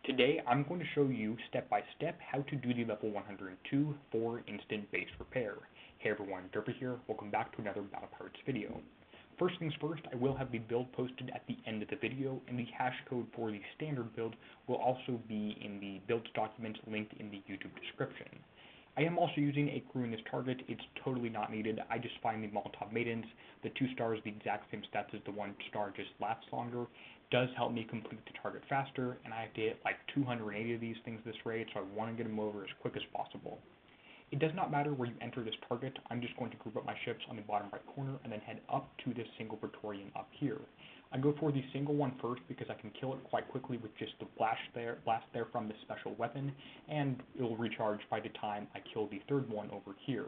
Today I'm going to show you step by step how to do the level 102 for instant base repair. Hey everyone, Derpy here, welcome back to another Battle Pirates video. First things first, I will have the build posted at the end of the video, and the hash code for the standard build will also be in the builds document linked in the YouTube description. I am also using a crew in this target. It's totally not needed. I just find the Molotov Maidens, the 2 stars, the exact same stats as the 1 star, just lasts longer. Does help me complete the target faster, and I have to hit like 280 of these things this raid, so I want to get them over as quick as possible. It does not matter where you enter this target. I'm just going to group up my ships on the bottom right corner and then head up to this single Praetorian up here. I go for the single one first because I can kill it quite quickly with just the blast there from this special weapon, and it will recharge by the time I kill the third one over here.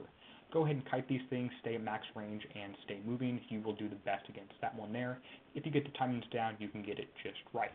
Go ahead and kite these things, stay at max range, and stay moving. You will do the best against that one there. If you get the timings down, you can get it just right.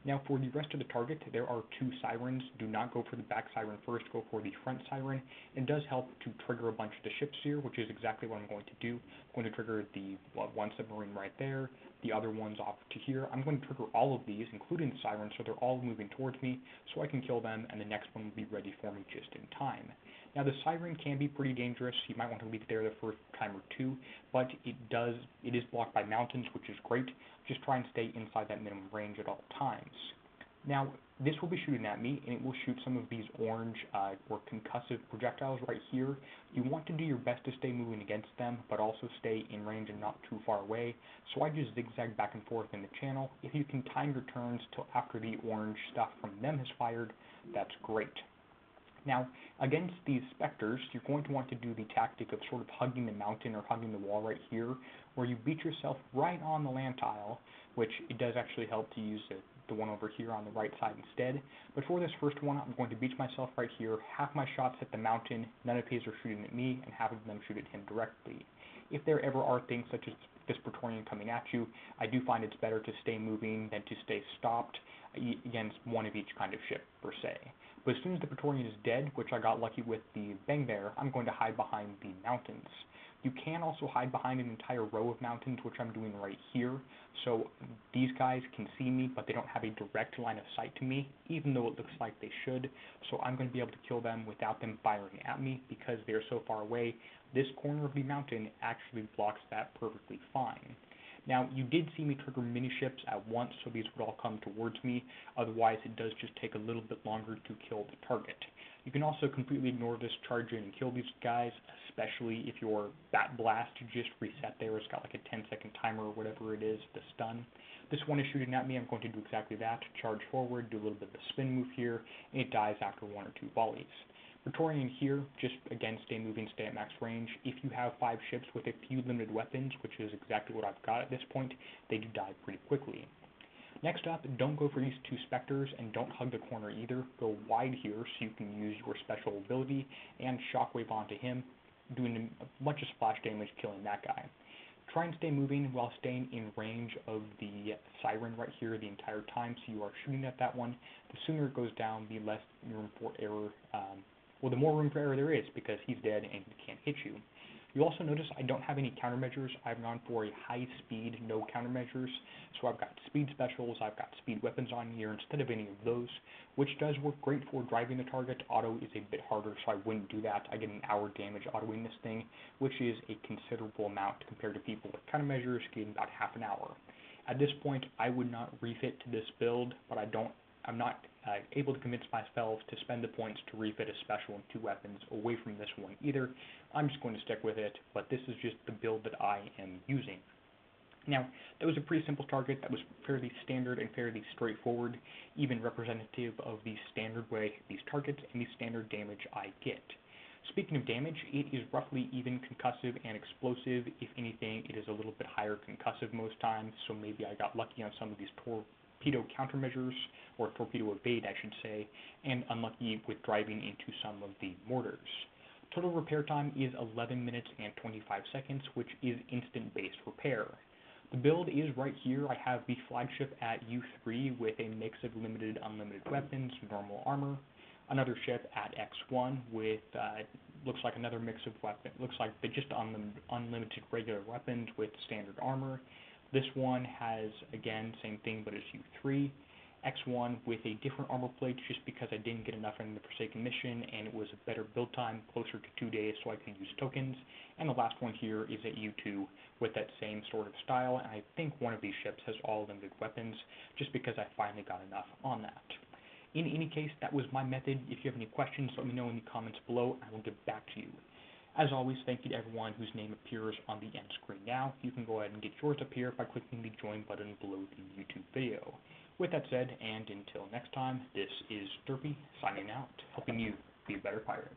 Now for the rest of the target, there are 2 sirens. Do not go for the back siren first, go for the front siren. It does help to trigger a bunch of the ships here, which is exactly what I'm going to do. I'm going to trigger the one submarine right there, the other ones off to here. I'm going to trigger all of these, including the sirens, so they're all moving towards me, so I can kill them, and the next one will be ready for me just in time. Now the siren can be pretty dangerous. You might want to leave it there the first time or 2, but it is blocked by mountains, which is great. Just try and stay inside that minimum range at all times. Now, this will be shooting at me, and it will shoot some of these orange or concussive projectiles right here. You want to do your best to stay moving against them, but also stay in range and not too far away. So I just zigzag back and forth in the channel. If you can time your turns till after the orange stuff from them has fired, that's great. Now, against these specters, you're going to want to do the tactic of sort of hugging the mountain or hugging the wall right here, where you beat yourself right on the land tile, which it does actually help to use the one over here on the right side instead. But for this first one, I'm going to beat myself right here. Half my shots hit the mountain, none of his are shooting at me, and half of them shoot at him directly. If there ever are things such as this Praetorian coming at you, I do find it's better to stay moving than to stay stopped against one of each kind of ship, per se. But as soon as the Praetorian is dead, which I got lucky with the Bang there, I'm going to hide behind the mountains. You can also hide behind an entire row of mountains, which I'm doing right here. So these guys can see me, but they don't have a direct line of sight to me, even though it looks like they should. So I'm going to be able to kill them without them firing at me because they're so far away. This corner of the mountain actually blocks that perfectly fine. Now, you did see me trigger mini ships at once, so these would all come towards me. Otherwise, it does just take a little bit longer to kill the target. You can also completely ignore this, charge in and kill these guys, especially if your Bat Blast just reset there. It's got like a 10-second timer or whatever it is, the stun. This one is shooting at me. I'm going to do exactly that. Charge forward, do a little bit of a spin move here, and it dies after 1 or 2 volleys. Praetorian here, just again stay moving, stay at max range. If you have 5 ships with a few limited weapons, which is exactly what I've got at this point, they do die pretty quickly. Next up, don't go for these 2 specters and don't hug the corner either. Go wide here so you can use your special ability and shockwave onto him, doing a bunch of splash damage, killing that guy. Try and stay moving while staying in range of the siren right here the entire time, so you are shooting at that one. The sooner it goes down, the less room for error. Well, the more room for error there is because he's dead and he can't hit you. You'll also notice I don't have any countermeasures. I've gone for a high speed, no countermeasures. So I've got speed specials, I've got speed weapons on here instead of any of those, which does work great for driving the target. Auto is a bit harder, so I wouldn't do that. I get an hour damage autoing this thing, which is a considerable amount compared to people with countermeasures getting about half an hour. At this point, I would not refit to this build, but I'm not able to convince myself to spend the points to refit a special and 2 weapons away from this one either. I'm just going to stick with it, but this is just the build that I am using. Now, that was a pretty simple target that was fairly standard and fairly straightforward, even representative of the standard way these targets and the standard damage I get. Speaking of damage, it is roughly even concussive and explosive. If anything, it is a little bit higher concussive most times, so maybe I got lucky on some of these torpedo countermeasures, or torpedo evade I should say, and unlucky with driving into some of the mortars. Total repair time is 11 minutes and 25 seconds, which is instant base repair. The build is right here. I have the flagship at U3 with a mix of limited, unlimited weapons, normal armor. Another ship at X1 with, looks like another mix of weapons, looks like just unlimited regular weapons with standard armor. This one has, again, same thing, but it's U3. X1 with a different armor plate just because I didn't get enough in the Forsaken mission and it was a better build time, closer to 2 days, so I could use tokens. And the last one here is at U2 with that same sort of style, and I think one of these ships has all limited weapons just because I finally got enough on that. In any case, that was my method. If you have any questions, let me know in the comments below. I will get back to you. As always, thank you to everyone whose name appears on the end screen now. You can go ahead and get yours up here by clicking the join button below the YouTube video. With that said, and until next time, this is Derpy signing out, helping you be a better pirate.